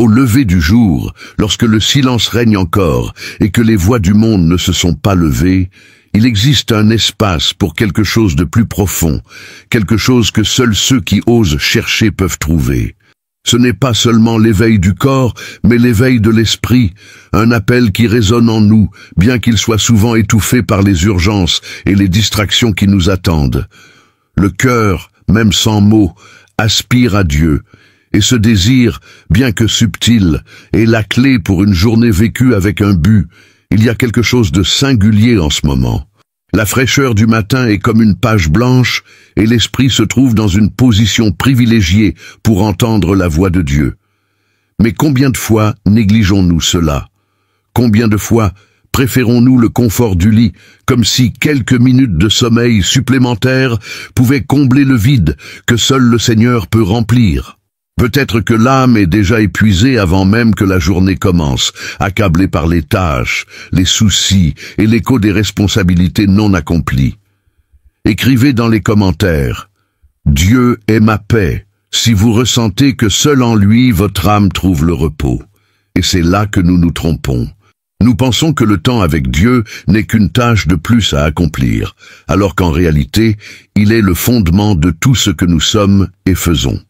Au lever du jour, lorsque le silence règne encore et que les voix du monde ne se sont pas levées, il existe un espace pour quelque chose de plus profond, quelque chose que seuls ceux qui osent chercher peuvent trouver. Ce n'est pas seulement l'éveil du corps, mais l'éveil de l'esprit, un appel qui résonne en nous, bien qu'il soit souvent étouffé par les urgences et les distractions qui nous attendent. Le cœur, même sans mots, aspire à Dieu, et ce désir, bien que subtil, est la clé pour une journée vécue avec un but. Il y a quelque chose de singulier en ce moment. La fraîcheur du matin est comme une page blanche, et l'esprit se trouve dans une position privilégiée pour entendre la voix de Dieu. Mais combien de fois négligeons-nous cela? Combien de fois préférons-nous le confort du lit, comme si quelques minutes de sommeil supplémentaires pouvaient combler le vide que seul le Seigneur peut remplir? Peut-être que l'âme est déjà épuisée avant même que la journée commence, accablée par les tâches, les soucis et l'écho des responsabilités non accomplies. Écrivez dans les commentaires « Dieu est ma paix » si vous ressentez que seul en lui votre âme trouve le repos. Et c'est là que nous nous trompons. Nous pensons que le temps avec Dieu n'est qu'une tâche de plus à accomplir, alors qu'en réalité, il est le fondement de tout ce que nous sommes et faisons.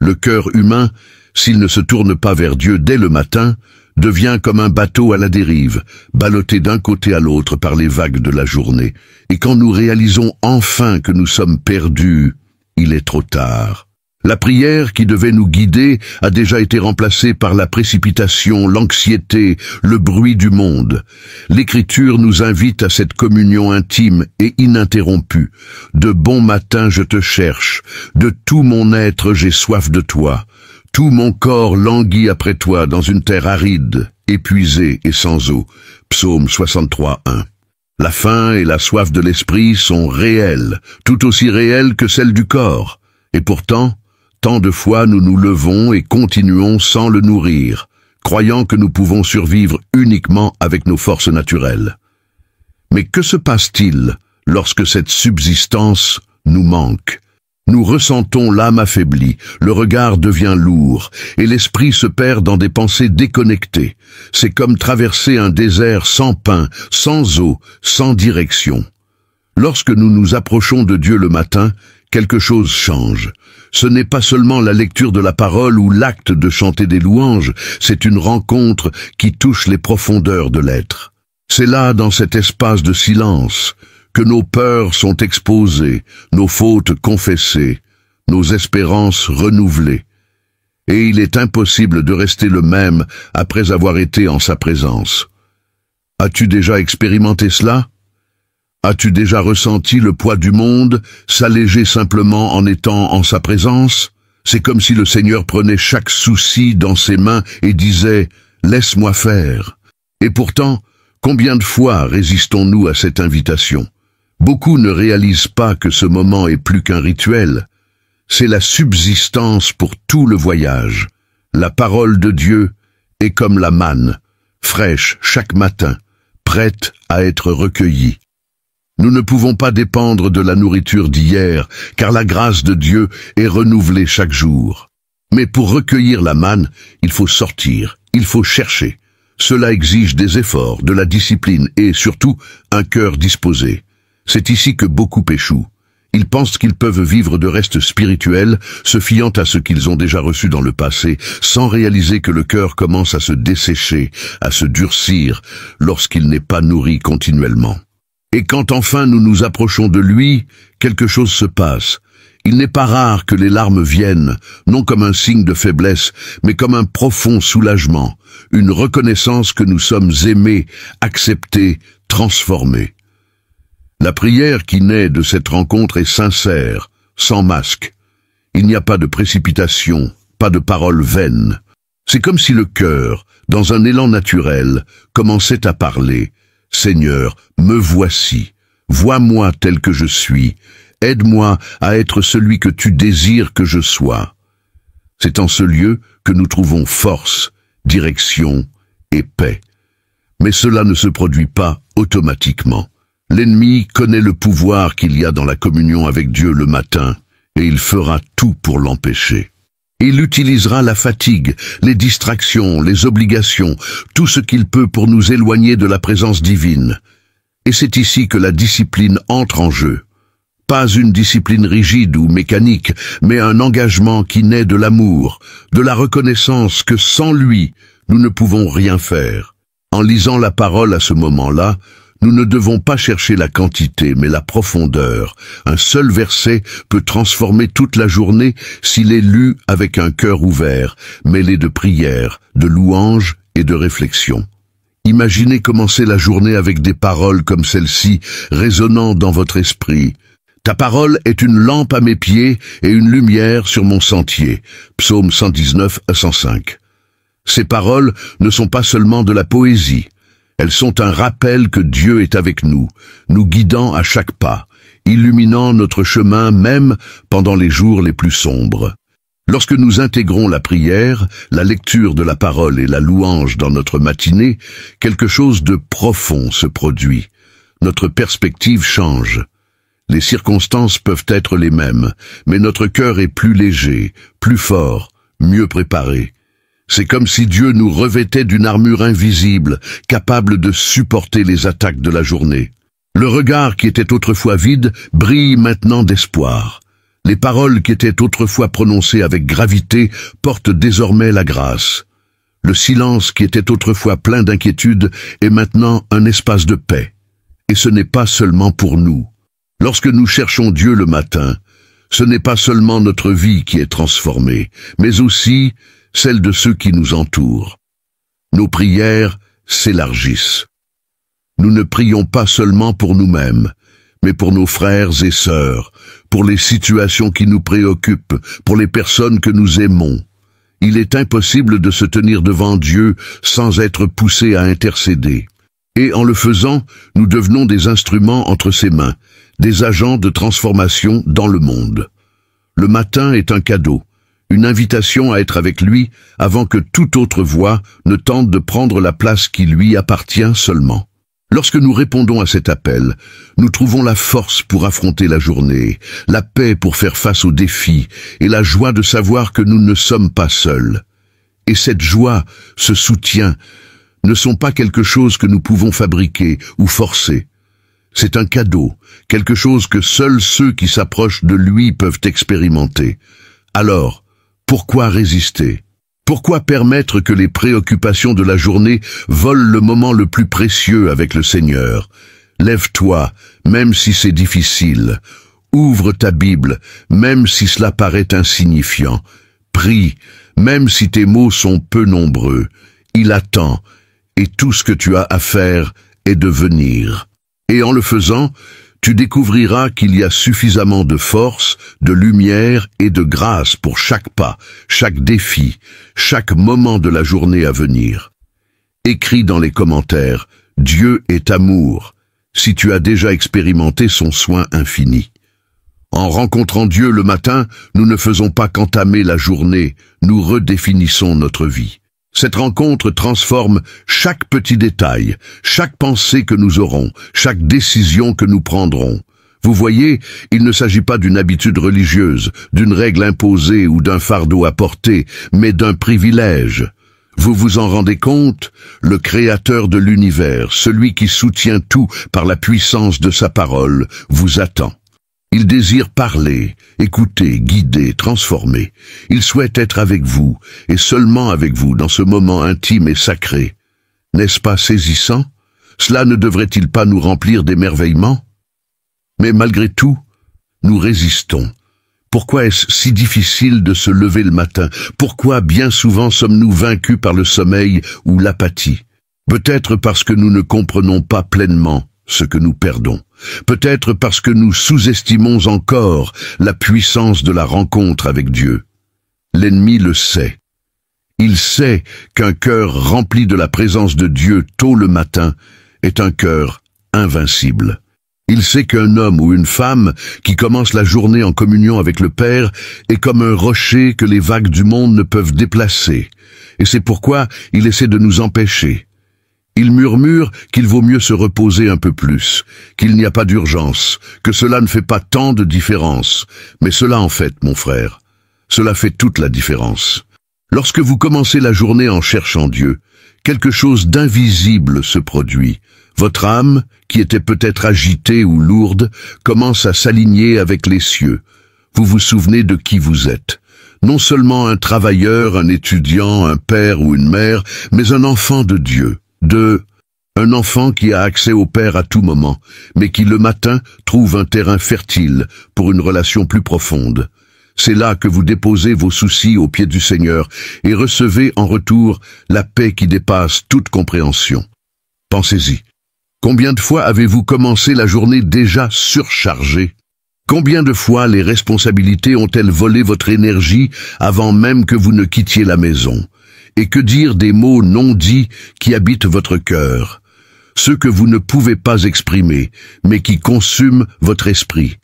Le cœur humain, s'il ne se tourne pas vers Dieu dès le matin, devient comme un bateau à la dérive, ballotté d'un côté à l'autre par les vagues de la journée. Et quand nous réalisons enfin que nous sommes perdus, il est trop tard. La prière qui devait nous guider a déjà été remplacée par la précipitation, l'anxiété, le bruit du monde. L'Écriture nous invite à cette communion intime et ininterrompue. De bon matin je te cherche, de tout mon être j'ai soif de toi. Tout mon corps languit après toi dans une terre aride, épuisée et sans eau. Psaume 63, 1. La faim et la soif de l'esprit sont réelles, tout aussi réelles que celles du corps. Et pourtant, tant de fois nous nous levons et continuons sans le nourrir, croyant que nous pouvons survivre uniquement avec nos forces naturelles. Mais que se passe-t-il lorsque cette subsistance nous manque? Nous ressentons l'âme affaiblie, le regard devient lourd, et l'esprit se perd dans des pensées déconnectées. C'est comme traverser un désert sans pain, sans eau, sans direction. Lorsque nous nous approchons de Dieu le matin, quelque chose change. Ce n'est pas seulement la lecture de la parole ou l'acte de chanter des louanges, c'est une rencontre qui touche les profondeurs de l'être. C'est là, dans cet espace de silence, que nos peurs sont exposées, nos fautes confessées, nos espérances renouvelées. Et il est impossible de rester le même après avoir été en sa présence. As-tu déjà expérimenté cela? As-tu déjà ressenti le poids du monde s'alléger simplement en étant en sa présence? C'est comme si le Seigneur prenait chaque souci dans ses mains et disait « Laisse-moi faire ». Et pourtant, combien de fois résistons-nous à cette invitation? Beaucoup ne réalisent pas que ce moment est plus qu'un rituel. C'est la subsistance pour tout le voyage. La parole de Dieu est comme la manne, fraîche chaque matin, prête à être recueillie. Nous ne pouvons pas dépendre de la nourriture d'hier, car la grâce de Dieu est renouvelée chaque jour. Mais pour recueillir la manne, il faut sortir, il faut chercher. Cela exige des efforts, de la discipline et, surtout, un cœur disposé. C'est ici que beaucoup échouent. Ils pensent qu'ils peuvent vivre de restes spirituels, se fiant à ce qu'ils ont déjà reçu dans le passé, sans réaliser que le cœur commence à se dessécher, à se durcir, lorsqu'il n'est pas nourri continuellement. Et quand enfin nous nous approchons de lui, quelque chose se passe. Il n'est pas rare que les larmes viennent, non comme un signe de faiblesse, mais comme un profond soulagement, une reconnaissance que nous sommes aimés, acceptés, transformés. La prière qui naît de cette rencontre est sincère, sans masque. Il n'y a pas de précipitation, pas de paroles vaines. C'est comme si le cœur, dans un élan naturel, commençait à parler. « Seigneur, me voici, vois-moi tel que je suis, aide-moi à être celui que tu désires que je sois. » C'est en ce lieu que nous trouvons force, direction et paix. Mais cela ne se produit pas automatiquement. L'ennemi connaît le pouvoir qu'il y a dans la communion avec Dieu le matin, et il fera tout pour l'empêcher. Il utilisera la fatigue, les distractions, les obligations, tout ce qu'il peut pour nous éloigner de la présence divine. Et c'est ici que la discipline entre en jeu. Pas une discipline rigide ou mécanique, mais un engagement qui naît de l'amour, de la reconnaissance que sans lui, nous ne pouvons rien faire. En lisant la parole à ce moment-là, nous ne devons pas chercher la quantité, mais la profondeur. Un seul verset peut transformer toute la journée s'il est lu avec un cœur ouvert, mêlé de prières, de louanges et de réflexions. Imaginez commencer la journée avec des paroles comme celle-ci, résonnant dans votre esprit. Ta parole est une lampe à mes pieds et une lumière sur mon sentier. Psaume 119 à 105. Ces paroles ne sont pas seulement de la poésie. Elles sont un rappel que Dieu est avec nous, nous guidant à chaque pas, illuminant notre chemin même pendant les jours les plus sombres. Lorsque nous intégrons la prière, la lecture de la parole et la louange dans notre matinée, quelque chose de profond se produit. Notre perspective change. Les circonstances peuvent être les mêmes, mais notre cœur est plus léger, plus fort, mieux préparé. C'est comme si Dieu nous revêtait d'une armure invisible, capable de supporter les attaques de la journée. Le regard qui était autrefois vide brille maintenant d'espoir. Les paroles qui étaient autrefois prononcées avec gravité portent désormais la grâce. Le silence qui était autrefois plein d'inquiétude est maintenant un espace de paix. Et ce n'est pas seulement pour nous. Lorsque nous cherchons Dieu le matin, ce n'est pas seulement notre vie qui est transformée, mais aussi celle de ceux qui nous entourent. Nos prières s'élargissent. Nous ne prions pas seulement pour nous-mêmes, mais pour nos frères et sœurs, pour les situations qui nous préoccupent, pour les personnes que nous aimons. Il est impossible de se tenir devant Dieu sans être poussé à intercéder. Et en le faisant, nous devenons des instruments entre ses mains, des agents de transformation dans le monde. Le matin est un cadeau, une invitation à être avec lui avant que toute autre voix ne tente de prendre la place qui lui appartient seulement. Lorsque nous répondons à cet appel, nous trouvons la force pour affronter la journée, la paix pour faire face aux défis et la joie de savoir que nous ne sommes pas seuls. Et cette joie, ce soutien, ne sont pas quelque chose que nous pouvons fabriquer ou forcer. C'est un cadeau, quelque chose que seuls ceux qui s'approchent de lui peuvent expérimenter. Alors, pourquoi résister? Pourquoi permettre que les préoccupations de la journée volent le moment le plus précieux avec le Seigneur? Lève-toi, même si c'est difficile. Ouvre ta Bible, même si cela paraît insignifiant. Prie, même si tes mots sont peu nombreux. Il attend, et tout ce que tu as à faire est de venir. Et en le faisant, tu découvriras qu'il y a suffisamment de force, de lumière et de grâce pour chaque pas, chaque défi, chaque moment de la journée à venir. Écris dans les commentaires « Dieu est amour » si tu as déjà expérimenté son soin infini. En rencontrant Dieu le matin, nous ne faisons pas qu'entamer la journée, nous redéfinissons notre vie. Cette rencontre transforme chaque petit détail, chaque pensée que nous aurons, chaque décision que nous prendrons. Vous voyez, il ne s'agit pas d'une habitude religieuse, d'une règle imposée ou d'un fardeau à porter, mais d'un privilège. Vous vous en rendez compte? Le Créateur de l'univers, celui qui soutient tout par la puissance de sa parole, vous attend. Il désire parler, écouter, guider, transformer. Il souhaite être avec vous, et seulement avec vous, dans ce moment intime et sacré. N'est-ce pas saisissant? Cela ne devrait-il pas nous remplir d'émerveillement? Mais malgré tout, nous résistons. Pourquoi est-ce si difficile de se lever le matin? Pourquoi bien souvent sommes-nous vaincus par le sommeil ou l'apathie? Peut-être parce que nous ne comprenons pas pleinement ce que nous perdons. Peut-être parce que nous sous-estimons encore la puissance de la rencontre avec Dieu. L'ennemi le sait. Il sait qu'un cœur rempli de la présence de Dieu tôt le matin est un cœur invincible. Il sait qu'un homme ou une femme qui commence la journée en communion avec le Père est comme un rocher que les vagues du monde ne peuvent déplacer. Et c'est pourquoi il essaie de nous empêcher. Il murmure qu'il vaut mieux se reposer un peu plus, qu'il n'y a pas d'urgence, que cela ne fait pas tant de différence. Mais cela en fait, mon frère, Cela fait toute la différence. Lorsque vous commencez la journée en cherchant Dieu, quelque chose d'invisible se produit. Votre âme, qui était peut-être agitée ou lourde, commence à s'aligner avec les cieux. Vous vous souvenez de qui vous êtes. Non seulement un travailleur, un étudiant, un père ou une mère, mais un enfant de Dieu. Un enfant qui a accès au Père à tout moment, mais qui le matin trouve un terrain fertile pour une relation plus profonde. C'est là que vous déposez vos soucis aux pieds du Seigneur et recevez en retour la paix qui dépasse toute compréhension. Pensez-y. Combien de fois avez-vous commencé la journée déjà surchargée? Combien de fois les responsabilités ont-elles volé votre énergie avant même que vous ne quittiez la maison? Et que dire des mots non dits qui habitent votre cœur? Ceux que vous ne pouvez pas exprimer, mais qui consument votre esprit.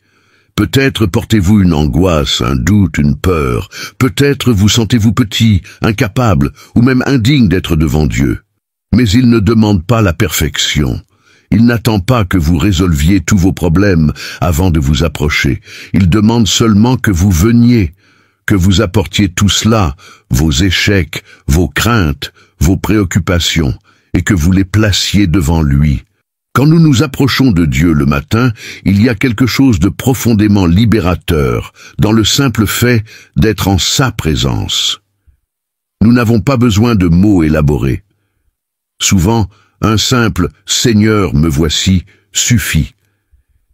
Peut-être portez-vous une angoisse, un doute, une peur. Peut-être vous sentez-vous petit, incapable, ou même indigne d'être devant Dieu. Mais il ne demande pas la perfection. Il n'attend pas que vous résolviez tous vos problèmes avant de vous approcher. Il demande seulement que vous veniez, que vous apportiez tout cela, vos échecs, vos craintes, vos préoccupations, et que vous les placiez devant lui. Quand nous nous approchons de Dieu le matin, il y a quelque chose de profondément libérateur dans le simple fait d'être en sa présence. Nous n'avons pas besoin de mots élaborés. Souvent, un simple « Seigneur, me voici » suffit.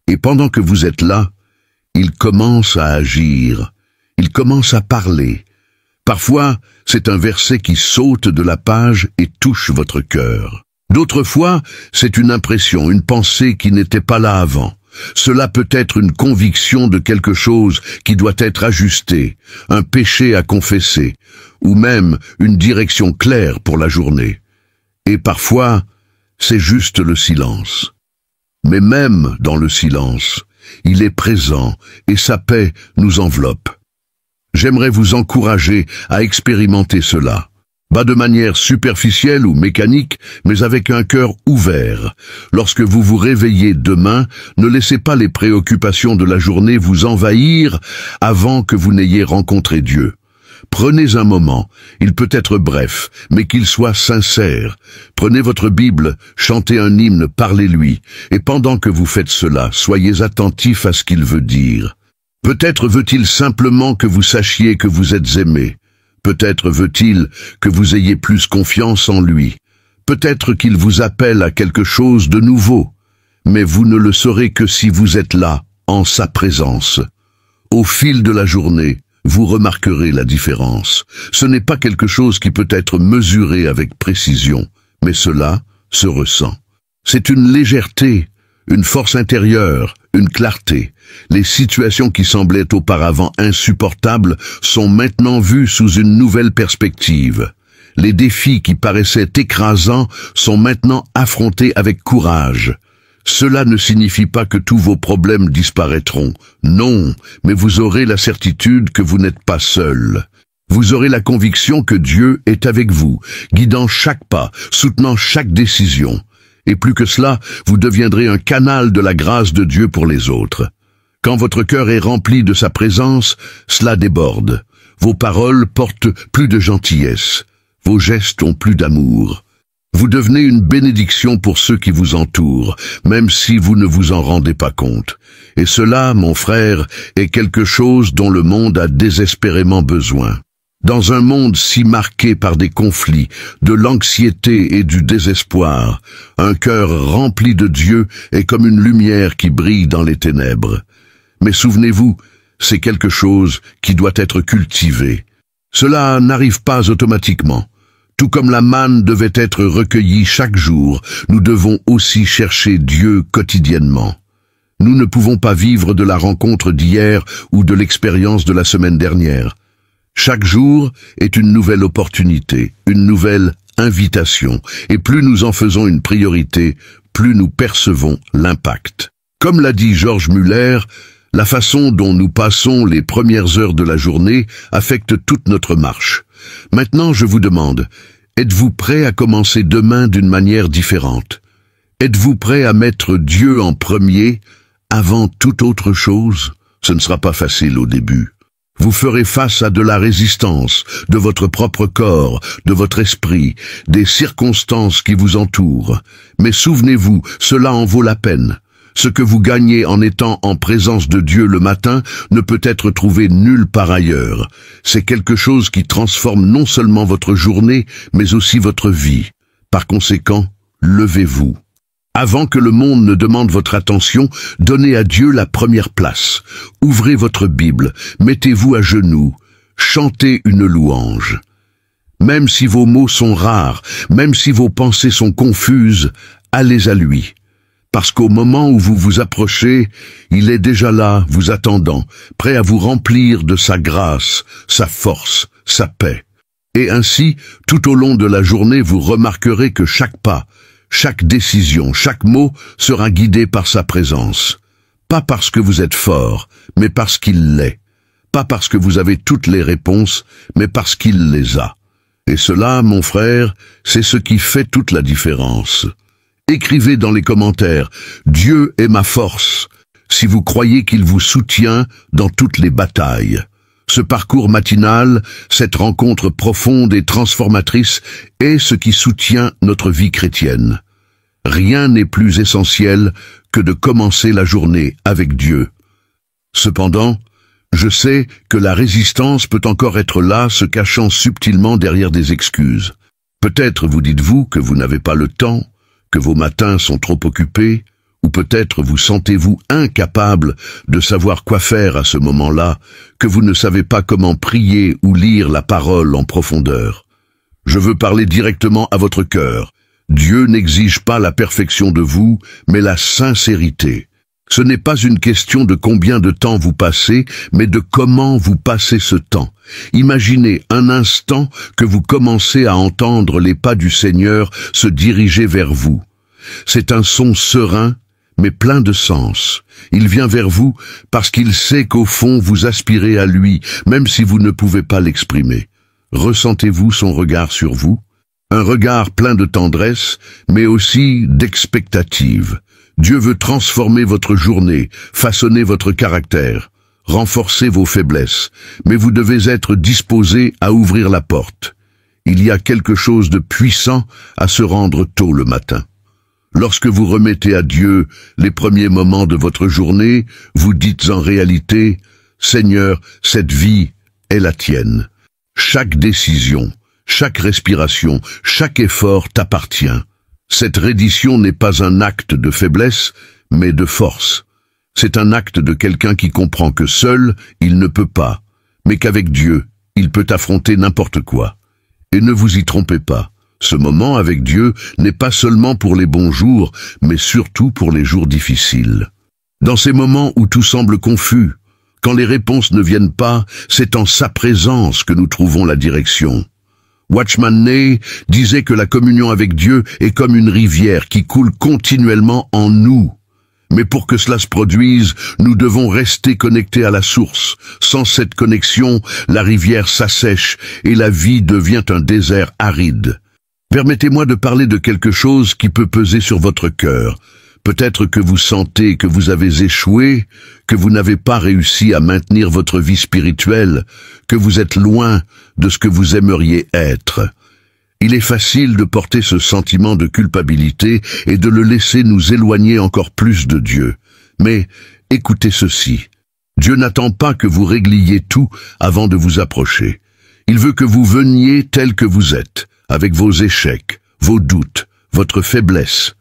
Et pendant que vous êtes là, il commence à agir, il commence à parler. Parfois, c'est un verset qui saute de la page et touche votre cœur. D'autres fois, c'est une impression, une pensée qui n'était pas là avant. Cela peut être une conviction de quelque chose qui doit être ajusté, un péché à confesser, ou même une direction claire pour la journée. Et parfois, c'est juste le silence. Mais même dans le silence, il est présent et sa paix nous enveloppe. J'aimerais vous encourager à expérimenter cela. Pas de manière superficielle ou mécanique, mais avec un cœur ouvert. Lorsque vous vous réveillez demain, ne laissez pas les préoccupations de la journée vous envahir avant que vous n'ayez rencontré Dieu. Prenez un moment, il peut être bref, mais qu'il soit sincère. Prenez votre Bible, chantez un hymne, parlez-lui, et pendant que vous faites cela, soyez attentifs à ce qu'il veut dire. Peut-être veut-il simplement que vous sachiez que vous êtes aimé. Peut-être veut-il que vous ayez plus confiance en lui. Peut-être qu'il vous appelle à quelque chose de nouveau. Mais vous ne le saurez que si vous êtes là, en sa présence. Au fil de la journée, vous remarquerez la différence. Ce n'est pas quelque chose qui peut être mesuré avec précision, mais cela se ressent. C'est une légèreté, une force intérieure, une clarté. Les situations qui semblaient auparavant insupportables sont maintenant vues sous une nouvelle perspective. Les défis qui paraissaient écrasants sont maintenant affrontés avec courage. Cela ne signifie pas que tous vos problèmes disparaîtront. Non, mais vous aurez la certitude que vous n'êtes pas seul. Vous aurez la conviction que Dieu est avec vous, guidant chaque pas, soutenant chaque décision. Et plus que cela, vous deviendrez un canal de la grâce de Dieu pour les autres. Quand votre cœur est rempli de sa présence, cela déborde. Vos paroles portent plus de gentillesse. Vos gestes ont plus d'amour. Vous devenez une bénédiction pour ceux qui vous entourent, même si vous ne vous en rendez pas compte. Et cela, mon frère, est quelque chose dont le monde a désespérément besoin. Dans un monde si marqué par des conflits, de l'anxiété et du désespoir, un cœur rempli de Dieu est comme une lumière qui brille dans les ténèbres. Mais souvenez-vous, c'est quelque chose qui doit être cultivé. Cela n'arrive pas automatiquement. Tout comme la manne devait être recueillie chaque jour, nous devons aussi chercher Dieu quotidiennement. Nous ne pouvons pas vivre de la rencontre d'hier ou de l'expérience de la semaine dernière. Chaque jour est une nouvelle opportunité, une nouvelle invitation, et plus nous en faisons une priorité, plus nous percevons l'impact. Comme l'a dit George Muller, la façon dont nous passons les premières heures de la journée affecte toute notre marche. Maintenant, je vous demande, êtes-vous prêt à commencer demain d'une manière différente? Êtes-vous prêt à mettre Dieu en premier, avant toute autre chose? Ce ne sera pas facile au début. Vous ferez face à de la résistance, de votre propre corps, de votre esprit, des circonstances qui vous entourent. Mais souvenez-vous, cela en vaut la peine. Ce que vous gagnez en étant en présence de Dieu le matin ne peut être trouvé nulle part ailleurs. C'est quelque chose qui transforme non seulement votre journée, mais aussi votre vie. Par conséquent, levez-vous. Avant que le monde ne demande votre attention, donnez à Dieu la première place. Ouvrez votre Bible, mettez-vous à genoux, chantez une louange. Même si vos mots sont rares, même si vos pensées sont confuses, allez à lui. Parce qu'au moment où vous vous approchez, il est déjà là, vous attendant, prêt à vous remplir de sa grâce, sa force, sa paix. Et ainsi, tout au long de la journée, vous remarquerez que chaque pas, chaque décision, chaque mot sera guidé par sa présence. Pas parce que vous êtes fort, mais parce qu'il l'est. Pas parce que vous avez toutes les réponses, mais parce qu'il les a. Et cela, mon frère, c'est ce qui fait toute la différence. Écrivez dans les commentaires « Dieu est ma force » si vous croyez qu'il vous soutient dans toutes les batailles. Ce parcours matinal, cette rencontre profonde et transformatrice est ce qui soutient notre vie chrétienne. Rien n'est plus essentiel que de commencer la journée avec Dieu. Cependant, je sais que la résistance peut encore être là, se cachant subtilement derrière des excuses. Peut-être vous dites-vous que vous n'avez pas le temps, que vos matins sont trop occupés, ou peut-être vous sentez-vous incapable de savoir quoi faire à ce moment-là, que vous ne savez pas comment prier ou lire la parole en profondeur. Je veux parler directement à votre cœur. Dieu n'exige pas la perfection de vous, mais la sincérité. Ce n'est pas une question de combien de temps vous passez, mais de comment vous passez ce temps. Imaginez un instant que vous commencez à entendre les pas du Seigneur se diriger vers vous. C'est un son serein, mais plein de sens. Il vient vers vous parce qu'il sait qu'au fond vous aspirez à lui, même si vous ne pouvez pas l'exprimer. Ressentez-vous son regard sur vous? Un regard plein de tendresse, mais aussi d'expectative. Dieu veut transformer votre journée, façonner votre caractère, renforcer vos faiblesses, mais vous devez être disposé à ouvrir la porte. Il y a quelque chose de puissant à se rendre tôt le matin. Lorsque vous remettez à Dieu les premiers moments de votre journée, vous dites en réalité « Seigneur, cette vie est la tienne. Chaque décision, chaque respiration, chaque effort t'appartient. » Cette reddition n'est pas un acte de faiblesse, mais de force. C'est un acte de quelqu'un qui comprend que seul, il ne peut pas, mais qu'avec Dieu, il peut affronter n'importe quoi. Et ne vous y trompez pas. Ce moment avec Dieu n'est pas seulement pour les bons jours, mais surtout pour les jours difficiles. Dans ces moments où tout semble confus, quand les réponses ne viennent pas, c'est en sa présence que nous trouvons la direction. Watchman Nee disait que la communion avec Dieu est comme une rivière qui coule continuellement en nous. Mais pour que cela se produise, nous devons rester connectés à la source. Sans cette connexion, la rivière s'assèche et la vie devient un désert aride. Permettez-moi de parler de quelque chose qui peut peser sur votre cœur. Peut-être que vous sentez que vous avez échoué, que vous n'avez pas réussi à maintenir votre vie spirituelle, que vous êtes loin de ce que vous aimeriez être. Il est facile de porter ce sentiment de culpabilité et de le laisser nous éloigner encore plus de Dieu. Mais écoutez ceci. Dieu n'attend pas que vous régliez tout avant de vous approcher. Il veut que vous veniez tel que vous êtes, avec vos échecs, vos doutes, votre faiblesse.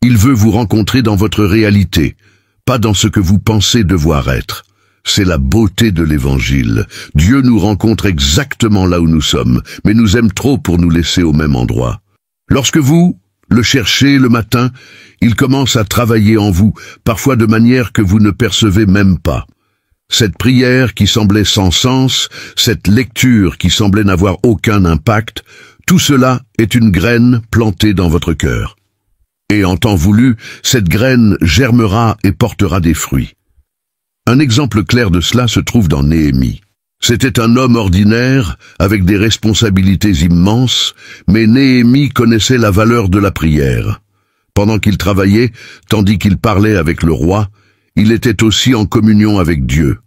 Il veut vous rencontrer dans votre réalité, pas dans ce que vous pensez devoir être. C'est la beauté de l'Évangile. Dieu nous rencontre exactement là où nous sommes, mais nous aime trop pour nous laisser au même endroit. Lorsque vous le cherchez le matin, il commence à travailler en vous, parfois de manière que vous ne percevez même pas. Cette prière qui semblait sans sens, cette lecture qui semblait n'avoir aucun impact, tout cela est une graine plantée dans votre cœur. Et en temps voulu, cette graine germera et portera des fruits. Un exemple clair de cela se trouve dans Néhémie. C'était un homme ordinaire, avec des responsabilités immenses, mais Néhémie connaissait la valeur de la prière. Pendant qu'il travaillait, tandis qu'il parlait avec le roi, il était aussi en communion avec Dieu.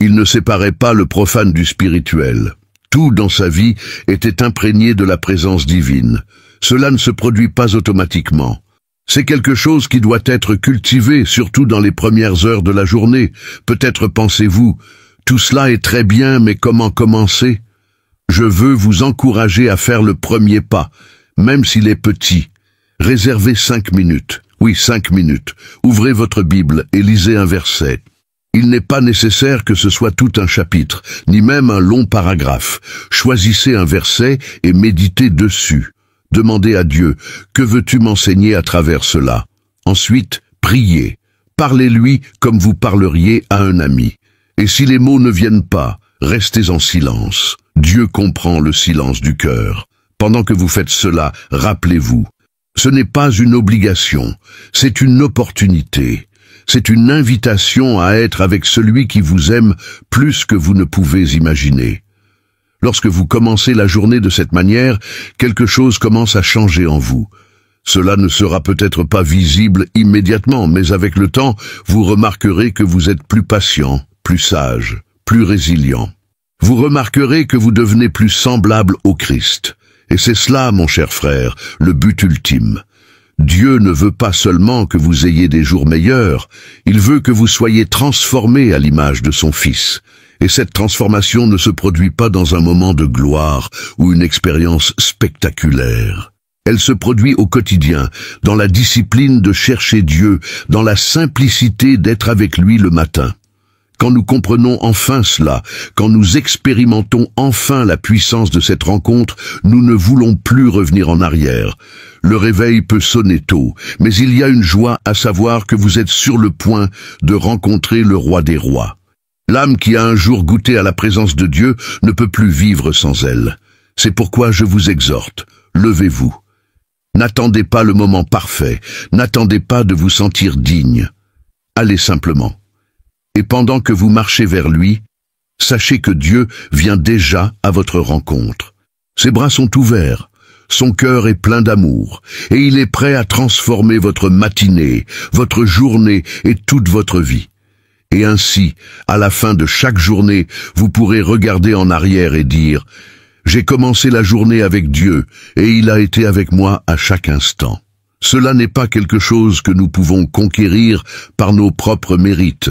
Il ne séparait pas le profane du spirituel. Tout dans sa vie était imprégné de la présence divine. Cela ne se produit pas automatiquement. C'est quelque chose qui doit être cultivé, surtout dans les premières heures de la journée. Peut-être pensez-vous, tout cela est très bien, mais comment commencer? Je veux vous encourager à faire le premier pas, même s'il est petit. Réservez 5 minutes. Oui, 5 minutes. Ouvrez votre Bible et lisez un verset. Il n'est pas nécessaire que ce soit tout un chapitre, ni même un long paragraphe. Choisissez un verset et méditez dessus. Demandez à Dieu, que veux-tu m'enseigner à travers cela? Ensuite, priez. Parlez-lui comme vous parleriez à un ami. Et si les mots ne viennent pas, restez en silence. Dieu comprend le silence du cœur. Pendant que vous faites cela, rappelez-vous, ce n'est pas une obligation, c'est une opportunité. C'est une invitation à être avec celui qui vous aime plus que vous ne pouvez imaginer. Lorsque vous commencez la journée de cette manière, quelque chose commence à changer en vous. Cela ne sera peut-être pas visible immédiatement, mais avec le temps, vous remarquerez que vous êtes plus patient, plus sage, plus résilient. Vous remarquerez que vous devenez plus semblable au Christ. Et c'est cela, mon cher frère, le but ultime. Dieu ne veut pas seulement que vous ayez des jours meilleurs, il veut que vous soyez transformés à l'image de son Fils. Et cette transformation ne se produit pas dans un moment de gloire ou une expérience spectaculaire. Elle se produit au quotidien, dans la discipline de chercher Dieu, dans la simplicité d'être avec lui le matin. Quand nous comprenons enfin cela, quand nous expérimentons enfin la puissance de cette rencontre, nous ne voulons plus revenir en arrière. Le réveil peut sonner tôt, mais il y a une joie à savoir que vous êtes sur le point de rencontrer le roi des rois. L'âme qui a un jour goûté à la présence de Dieu ne peut plus vivre sans elle. C'est pourquoi je vous exhorte, levez-vous. N'attendez pas le moment parfait, n'attendez pas de vous sentir digne. Allez simplement. Et pendant que vous marchez vers lui, sachez que Dieu vient déjà à votre rencontre. Ses bras sont ouverts, son cœur est plein d'amour, et il est prêt à transformer votre matinée, votre journée et toute votre vie. Et ainsi, à la fin de chaque journée, vous pourrez regarder en arrière et dire « J'ai commencé la journée avec Dieu, et il a été avec moi à chaque instant. » Cela n'est pas quelque chose que nous pouvons conquérir par nos propres mérites.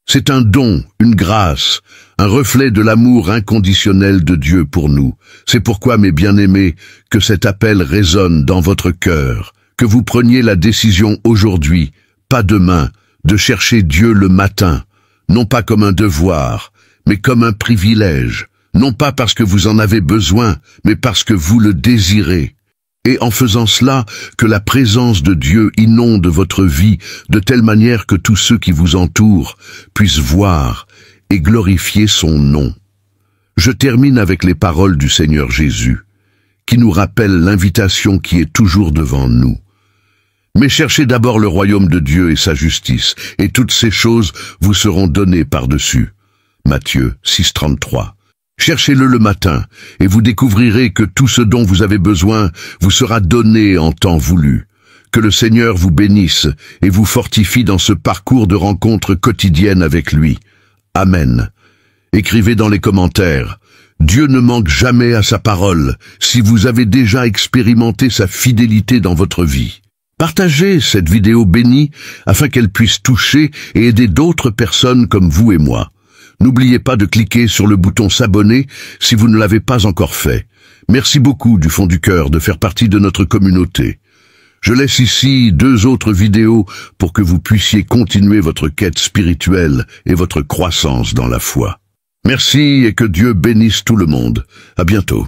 C'est un don, une grâce, un reflet de l'amour inconditionnel de Dieu pour nous. C'est pourquoi, mes bien-aimés, que cet appel résonne dans votre cœur, que vous preniez la décision aujourd'hui, pas demain, de chercher Dieu le matin, non pas comme un devoir, mais comme un privilège, non pas parce que vous en avez besoin, mais parce que vous le désirez. Et en faisant cela, que la présence de Dieu inonde votre vie de telle manière que tous ceux qui vous entourent puissent voir et glorifier son nom. Je termine avec les paroles du Seigneur Jésus, qui nous rappellent l'invitation qui est toujours devant nous. Mais cherchez d'abord le royaume de Dieu et sa justice, et toutes ces choses vous seront données par-dessus. Matthieu 6,33. Cherchez-le le matin, et vous découvrirez que tout ce dont vous avez besoin vous sera donné en temps voulu. Que le Seigneur vous bénisse et vous fortifie dans ce parcours de rencontre quotidienne avec lui. Amen. Écrivez dans les commentaires. Dieu ne manque jamais à sa parole si vous avez déjà expérimenté sa fidélité dans votre vie. Partagez cette vidéo bénie afin qu'elle puisse toucher et aider d'autres personnes comme vous et moi. N'oubliez pas de cliquer sur le bouton s'abonner si vous ne l'avez pas encore fait. Merci beaucoup du fond du cœur de faire partie de notre communauté. Je laisse ici 2 autres vidéos pour que vous puissiez continuer votre quête spirituelle et votre croissance dans la foi. Merci et que Dieu bénisse tout le monde. À bientôt.